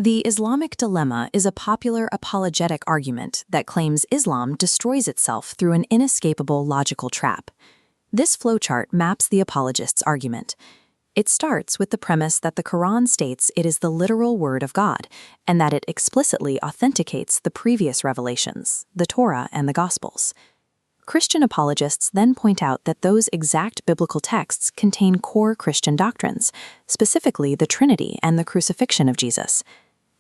The Islamic Dilemma is a popular apologetic argument that claims Islam destroys itself through an inescapable logical trap. This flowchart maps the apologist's argument. It starts with the premise that the Quran states it is the literal word of God, and that it explicitly authenticates the previous revelations, the Torah and the Gospels. Christian apologists then point out that those exact biblical texts contain core Christian doctrines, specifically the Trinity and the crucifixion of Jesus.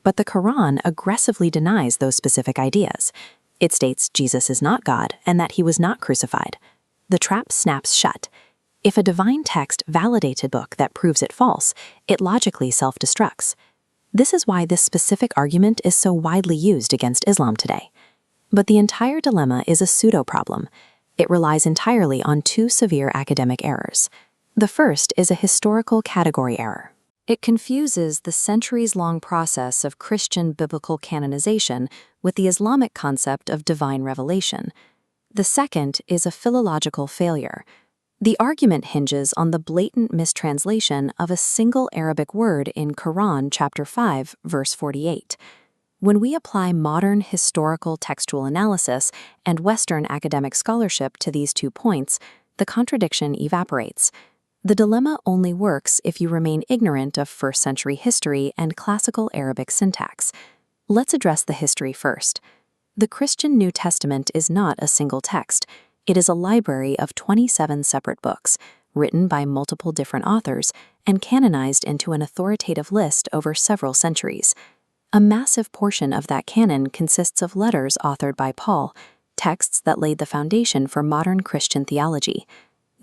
But the Quran aggressively denies those specific ideas. It states Jesus is not God and that he was not crucified. The trap snaps shut. If a divine text validates a book that proves it false, it logically self-destructs. This is why this specific argument is so widely used against Islam today. But the entire dilemma is a pseudo-problem. It relies entirely on two severe academic errors. The first is a historical category error. It confuses the centuries-long process of Christian biblical canonization with the Islamic concept of divine revelation. The second is a philological failure. The argument hinges on the blatant mistranslation of a single Arabic word in Quran chapter 5, verse 48. When we apply modern historical textual analysis and Western academic scholarship to these 2 points, the contradiction evaporates. The dilemma only works if you remain ignorant of first-century history and classical Arabic syntax. Let's address the history first. The Christian New Testament is not a single text. It is a library of 27 separate books, written by multiple different authors and canonized into an authoritative list over several centuries. A massive portion of that canon consists of letters authored by Paul, texts that laid the foundation for modern Christian theology.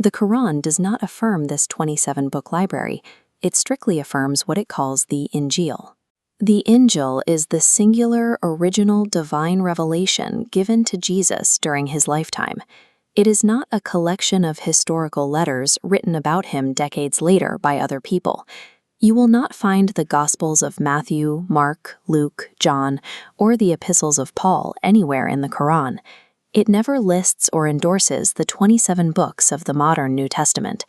The Quran does not affirm this 27-book library. It strictly affirms what it calls the Injil. The Injil is the singular, original divine revelation given to Jesus during his lifetime. It is not a collection of historical letters written about him decades later by other people. You will not find the Gospels of Matthew, Mark, Luke, John, or the epistles of Paul anywhere in the Quran. It never lists or endorses the 27 books of the modern New Testament.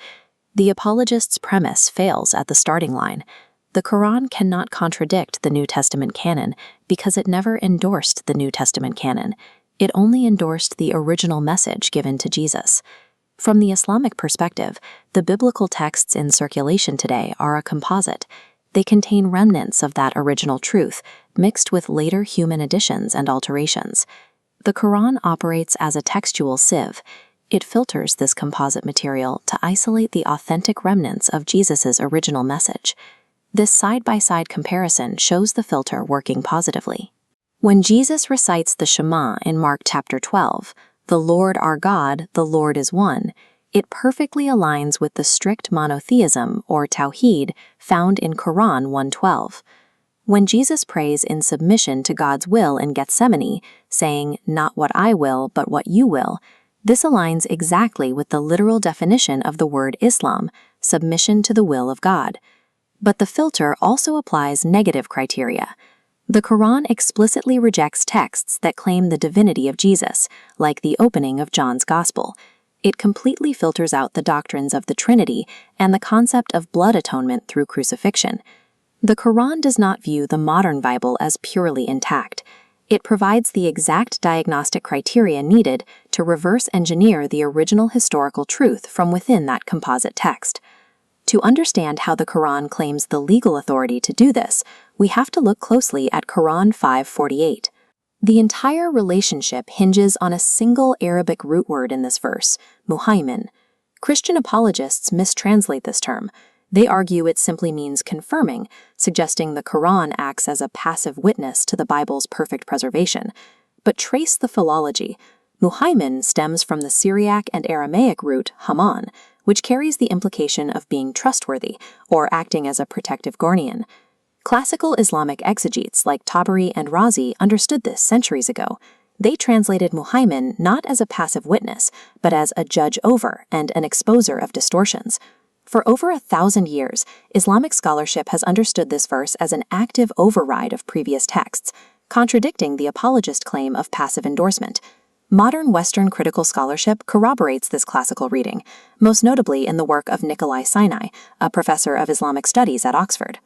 The apologist's premise fails at the starting line. The Quran cannot contradict the New Testament canon because it never endorsed the New Testament canon. It only endorsed the original message given to Jesus. From the Islamic perspective, the biblical texts in circulation today are a composite. They contain remnants of that original truth, mixed with later human additions and alterations. The Quran operates as a textual sieve. It filters this composite material to isolate the authentic remnants of Jesus' original message. This side-by-side comparison shows the filter working positively. When Jesus recites the Shema in Mark chapter 12, "The Lord our God, the Lord is one," it perfectly aligns with the strict monotheism, or tawhid, found in Quran 1:12. When Jesus prays in submission to God's will in Gethsemane, saying, "Not what I will, but what you will," this aligns exactly with the literal definition of the word Islam, submission to the will of God. But the filter also applies negative criteria. The Quran explicitly rejects texts that claim the divinity of Jesus, like the opening of John's Gospel. It completely filters out the doctrines of the Trinity and the concept of blood atonement through crucifixion. The Quran does not view the modern Bible as purely intact. It provides the exact diagnostic criteria needed to reverse engineer the original historical truth from within that composite text. To understand how the Quran claims the legal authority to do this, we have to look closely at Quran 5:48. The entire relationship hinges on a single Arabic root word in this verse, Muhaimin. Christian apologists mistranslate this term. They argue it simply means confirming, suggesting the Quran acts as a passive witness to the Bible's perfect preservation. But trace the philology. Muhaimin stems from the Syriac and Aramaic root Haman, which carries the implication of being trustworthy or acting as a protective guardian. Classical Islamic exegetes like Tabari and Razi understood this centuries ago. They translated Muhaimin not as a passive witness, but as a judge over and an exposer of distortions. For over 1,000 years, Islamic scholarship has understood this verse as an active override of previous texts, contradicting the apologist claim of passive endorsement. Modern Western critical scholarship corroborates this classical reading, most notably in the work of Nikolai Sinai, a professor of Islamic studies at Oxford.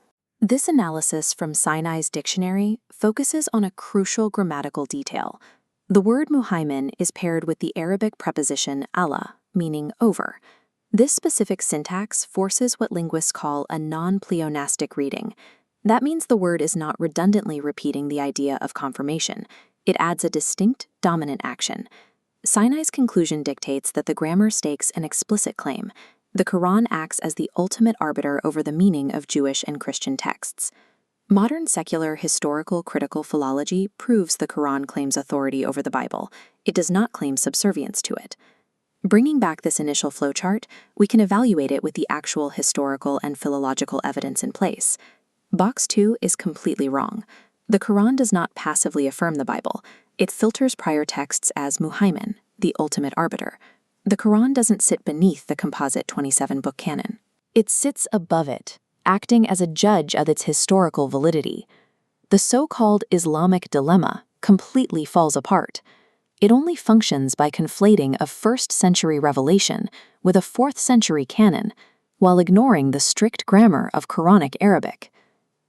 This analysis from Sinai's dictionary focuses on a crucial grammatical detail. The word Muhaimin is paired with the Arabic preposition ala, meaning over. This specific syntax forces what linguists call a non-pleonastic reading. That means the word is not redundantly repeating the idea of confirmation. It adds a distinct, dominant action. Sinai's conclusion dictates that the grammar stakes an explicit claim. The Quran acts as the ultimate arbiter over the meaning of Jewish and Christian texts. Modern secular historical critical philology proves the Quran claims authority over the Bible. It does not claim subservience to it. Bringing back this initial flowchart, we can evaluate it with the actual historical and philological evidence in place. Box 2 is completely wrong. The Quran does not passively affirm the Bible. It filters prior texts as Muhaimin, the ultimate arbiter. The Quran doesn't sit beneath the composite 27-book canon. It sits above it, acting as a judge of its historical validity. The so-called Islamic Dilemma completely falls apart. It only functions by conflating a 1st-century revelation with a 4th-century canon, while ignoring the strict grammar of Quranic Arabic.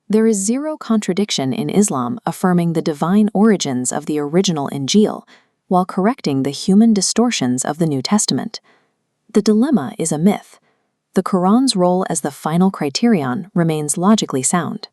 There is zero contradiction in Islam affirming the divine origins of the original Injil, while correcting the human distortions of the New Testament. The dilemma is a myth. The Quran's role as the final criterion remains logically sound.